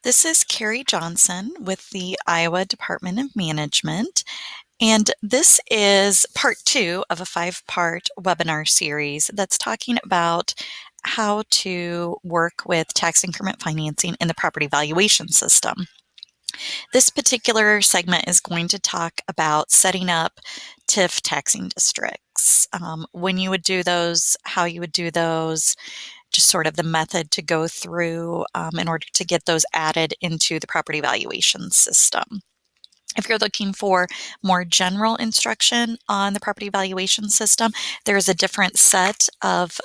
This is Carrie Johnson with the Iowa Department of Management, and this is part two of a five-part webinar series that's talking about how to work with tax increment financing in the property valuation system. This particular segment is going to talk about setting up TIF taxing districts, when you would do those, how you would do those, just sort of the method to go through in order to get those added into the property valuation system. If you're looking for more general instruction on the property valuation system, there's a different set of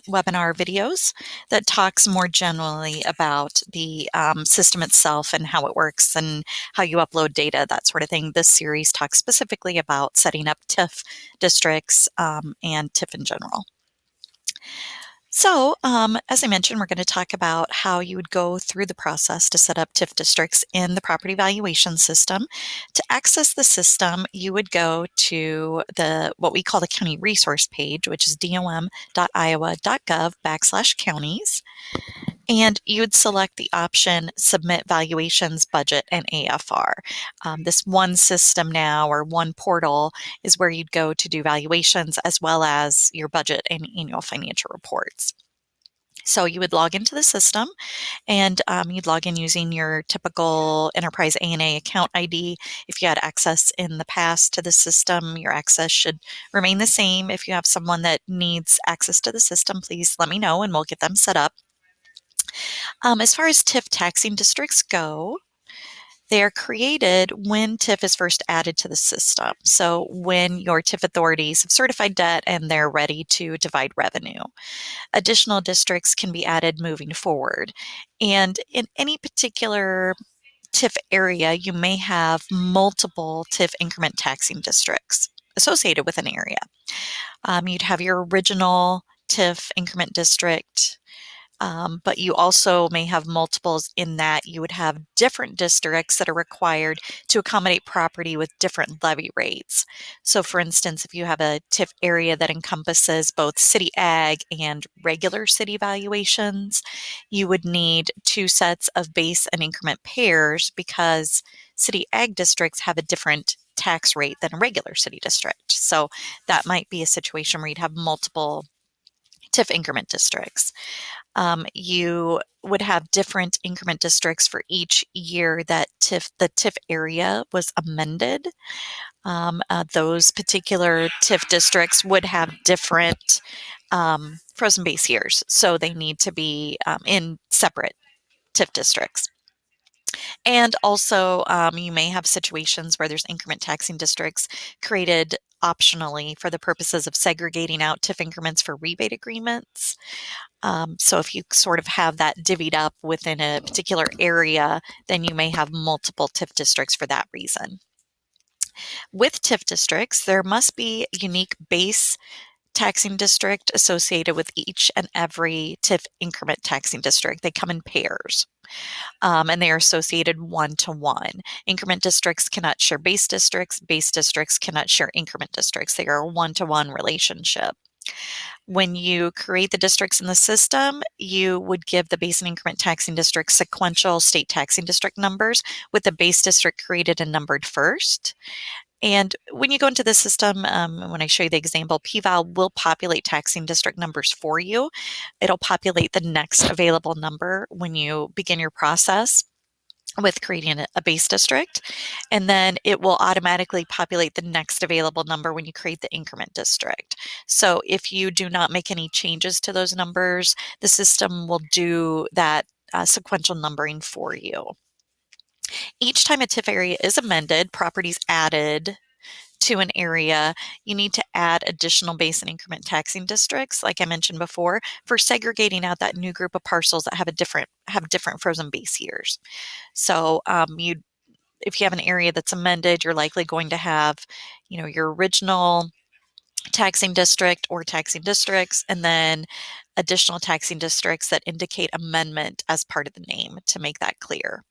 webinar videos that talks more generally about the system itself and how it works and how you upload data, that sort of thing. This series talks specifically about setting up TIF districts and TIF in general. So, as I mentioned, we're going to talk about how you would go through the process to set up TIF districts in the property valuation system. To access the system, you would go to what we call the county resource page, which is dom.iowa.gov/counties. And you would select the option Submit Valuations, Budget, and AFR. This one system now, or one portal, is where you'd go to do valuations as well as your budget and annual financial reports. So you would log into the system, and you'd log in using your typical Enterprise A&A account ID. If you had access in the past to the system, your access should remain the same. If you have someone that needs access to the system, please let me know and we'll get them set up. As far as TIF taxing districts go, they are created when TIF is first added to the system. So when your TIF authorities have certified debt and they're ready to divide revenue. Additional districts can be added moving forward. And in any particular TIF area, you may have multiple TIF increment taxing districts associated with an area. You'd have your original TIF increment district, but you also may have multiples in that you would have different districts that are required to accommodate property with different levy rates. So for instance, if you have a TIF area that encompasses both city ag and regular city valuations, you would need two sets of base and increment pairs because city ag districts have a different tax rate than a regular city district. So that might be a situation where you'd have multiple TIF increment districts. You would have different increment districts for each year that the TIF area was amended. Those particular TIF districts would have different frozen base years, so they need to be in separate TIF districts. And also, you may have situations where there's increment taxing districts created optionally for the purposes of segregating out TIF increments for rebate agreements. So if you sort of have that divvied up within a particular area, then you may have multiple TIF districts for that reason. With TIF districts, there must be a unique base taxing district associated with each and every TIF increment taxing district. They come in pairs. And they are associated one-to-one. Increment districts cannot share base districts cannot share increment districts. They are a one-to-one relationship. When you create the districts in the system, you would give the base and increment taxing districts sequential state taxing district numbers, with the base district created and numbered first. And when you go into the system, when I show you the example, PVAL will populate taxing district numbers for you. It'll populate the next available number when you begin your process with creating a base district, and then it will automatically populate the next available number when you create the increment district. So if you do not make any changes to those numbers, the system will do that sequential numbering for you. Each time a TIF area is amended, properties added to an area, you need to add additional base and increment taxing districts, like I mentioned before, for segregating out that new group of parcels that have different frozen base years. So if you have an area that's amended, you're likely going to have, your original taxing district or taxing districts, and then additional taxing districts that indicate amendment as part of the name to make that clear.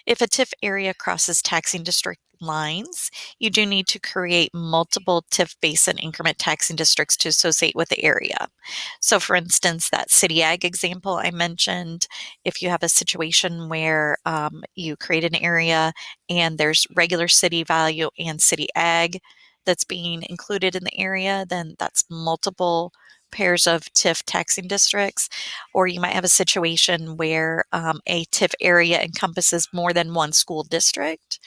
If a TIF area crosses taxing district lines, you do need to create multiple TIF base and increment taxing districts to associate with the area. So for instance, that city ag example I mentioned, if you have a situation where you create an area and there's regular city value and city ag that's being included in the area, then that's multiple pairs of TIF taxing districts. Or you might have a situation where a TIF area encompasses more than one school district.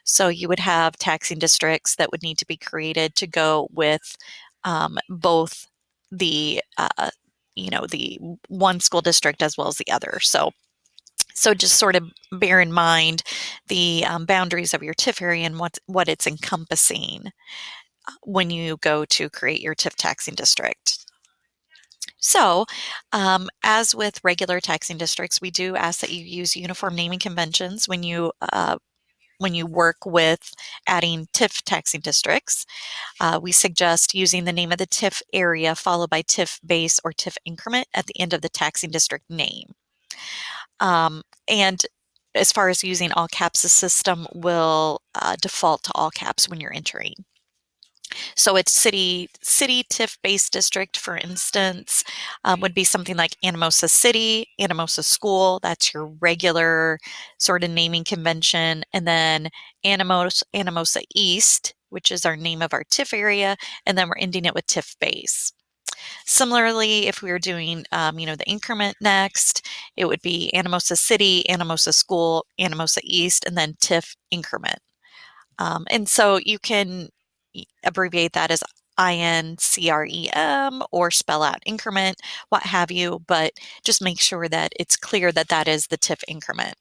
So you would have taxing districts that would need to be created to go with both the the one school district as well as the other. So just sort of bear in mind the boundaries of your TIF area and what it's encompassing when you go to create your TIF taxing district. So, as with regular taxing districts, we do ask that you use uniform naming conventions when you work with adding TIF taxing districts. We suggest using the name of the TIF area followed by TIF base or TIF increment at the end of the taxing district name. And as far as using all caps, the system will default to all caps when you're entering. So it's city TIF-based district, for instance, would be something like Anamosa City, Anamosa School. That's your regular sort of naming convention. And then Anamosa East, which is our name of our TIF area. And then we're ending it with TIF base. Similarly, if we were doing, the increment next, it would be Anamosa City, Anamosa School, Anamosa East, and then TIF increment. And so you can abbreviate that as INCREM or spell out increment, what have you, but just make sure that it's clear that that is the TIF increment.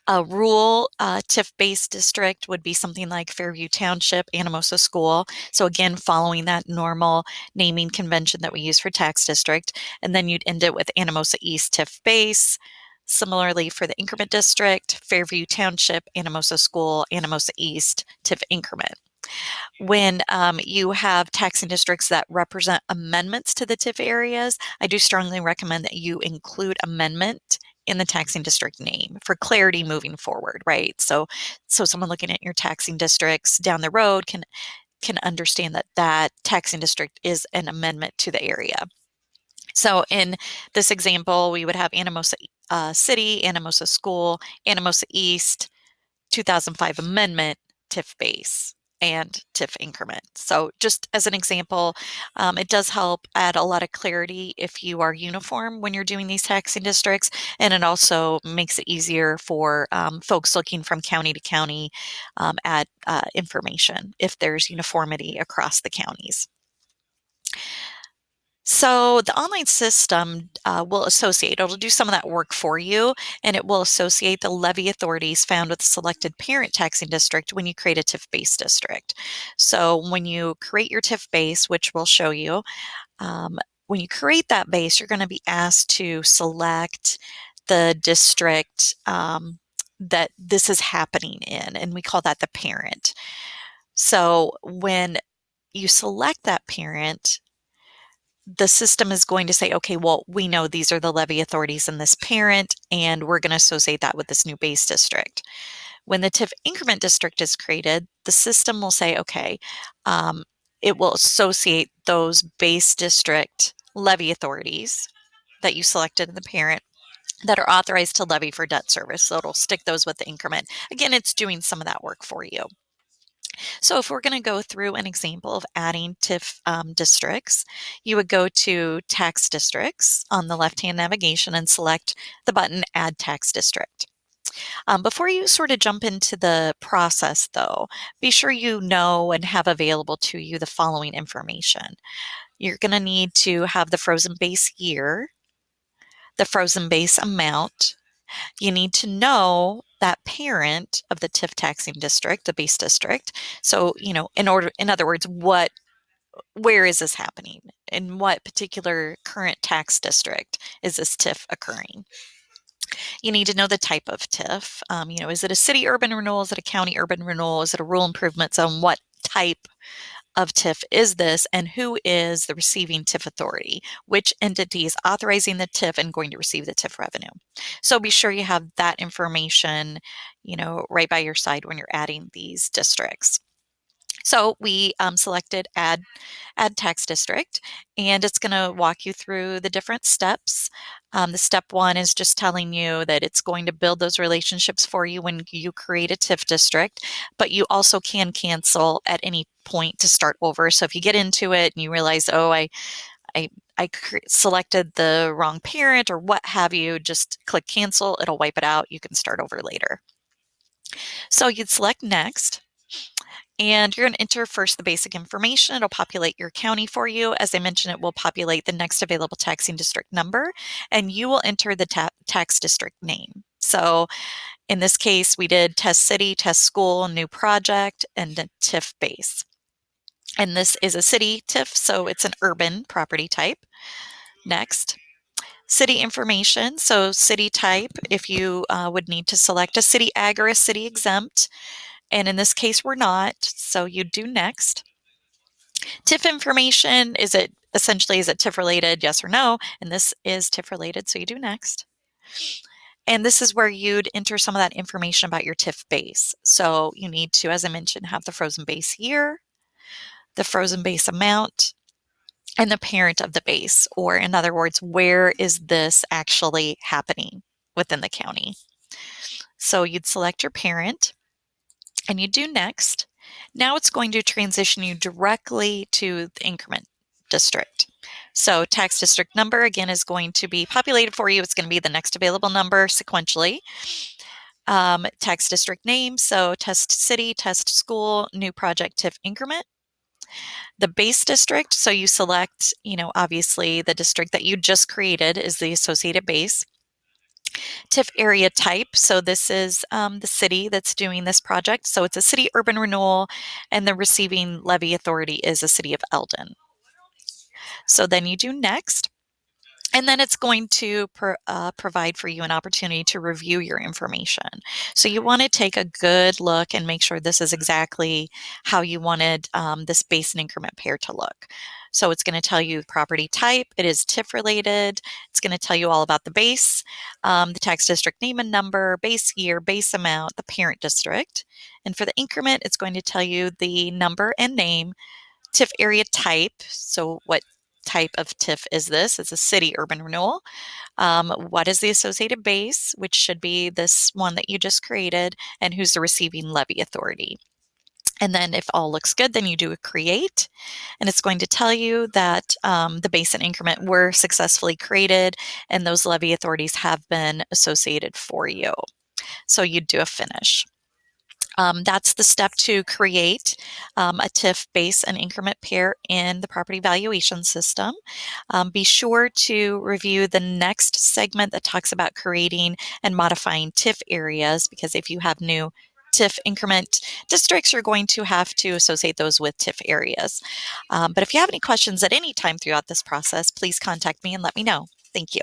A rural TIF-based district would be something like Fairview Township, Anamosa School. So again, following that normal naming convention that we use for tax district, and then you'd end it with Anamosa East TIF base. Similarly, for the increment district, Fairview Township, Anamosa School, Anamosa East TIF increment. When you have taxing districts that represent amendments to the TIF areas, I do strongly recommend that you include amendment in the taxing district name for clarity moving forward, right? So someone looking at your taxing districts down the road can understand that that taxing district is an amendment to the area. So in this example, we would have Anamosa City, Anamosa School, Anamosa East, 2005 amendment, TIF base, and TIF increment. So just as an example, it does help add a lot of clarity if you are uniform when you're doing these taxing districts, and it also makes it easier for folks looking from county to county at information if there's uniformity across the counties. So the online system will associate, it'll do some of that work for you, and it will associate the levy authorities found with the selected parent taxing district when you create a TIF-based district. So when you create your TIF base, which we'll show you, when you create that base, you're going to be asked to select the district that this is happening in, and we call that the parent. So when you select that parent, the system is going to say, okay, well, we know these are the levy authorities in this parent, and we're going to associate that with this new base district. When the TIF increment district is created, the system will say, okay, it will associate those base district levy authorities that you selected in the parent that are authorized to levy for debt service. So it'll stick those with the increment. Again, it's doing some of that work for you. So if we're going to go through an example of adding TIF districts, you would go to Tax Districts on the left-hand navigation and select the button Add Tax District. Before you sort of jump into the process, though, be sure you know and have available to you the following information. You're going to need to have the frozen base year, the frozen base amount. You need to know that parent of the TIF taxing district, the base district. So, in other words, where is this happening? In what particular current tax district is this TIF occurring? You need to know the type of TIF. Is it a city urban renewal? Is it a county urban renewal? Is it a rural improvement zone? What type of TIF is this, and who is the receiving TIF authority? Which entity is authorizing the TIF and going to receive the TIF revenue? So be sure you have that information, right by your side when you're adding these districts. So we selected add tax district, and it's going to walk you through the different steps. The step one is just telling you that it's going to build those relationships for you when you create a TIF district, but you also can cancel at any point to start over. So if you get into it and you realize, oh, I selected the wrong parent or what have you, just click cancel. It'll wipe it out. You can start over later. So you'd select next. And you're going to enter first the basic information. It'll populate your county for you. As I mentioned, it will populate the next available taxing district number, and you will enter the tax district name. So in this case, we did test city, test school, new project, and a TIF base. And this is a city TIF, so it's an urban property type. Next. City information, so city type, if you would need to select a city ag or a city exempt. And in this case, we're not, so you do next. TIF information, is it TIF related, yes or no? And this is TIF related, so you do next. And this is where you'd enter some of that information about your TIF base. So you need to, as I mentioned, have the frozen base year, the frozen base amount, and the parent of the base, or in other words, where is this actually happening within the county? So you'd select your parent, and you do next. Now it's going to transition you directly to the increment district. So tax district number, again, is going to be populated for you. It's going to be the next available number sequentially. Tax district name, so test city, test school, new project, TIF increment. The base district, so you select, obviously the district that you just created is the associated base. TIF area type, so this is the city that's doing this project. So it's a city urban renewal, and the receiving levy authority is a city of Eldon. So then you do next. And then it's going to provide for you an opportunity to review your information. So you want to take a good look and make sure this is exactly how you wanted this base and increment pair to look. So it's going to tell you property type. It is TIF related. It's going to tell you all about the base, the tax district name and number, base year, base amount, the parent district. And for the increment, it's going to tell you the number and name, TIF area type. So what type of TIF is this? It's a city urban renewal. What is the associated base, which should be this one that you just created, and who's the receiving levy authority. And then if all looks good, then you do a create, and it's going to tell you that the base and increment were successfully created, and those levy authorities have been associated for you. So you do a finish. That's the step to create a TIF base and increment pair in the property valuation system. Be sure to review the next segment that talks about creating and modifying TIF areas, because if you have new TIF increment districts, you're going to have to associate those with TIF areas. But if you have any questions at any time throughout this process, please contact me and let me know. Thank you.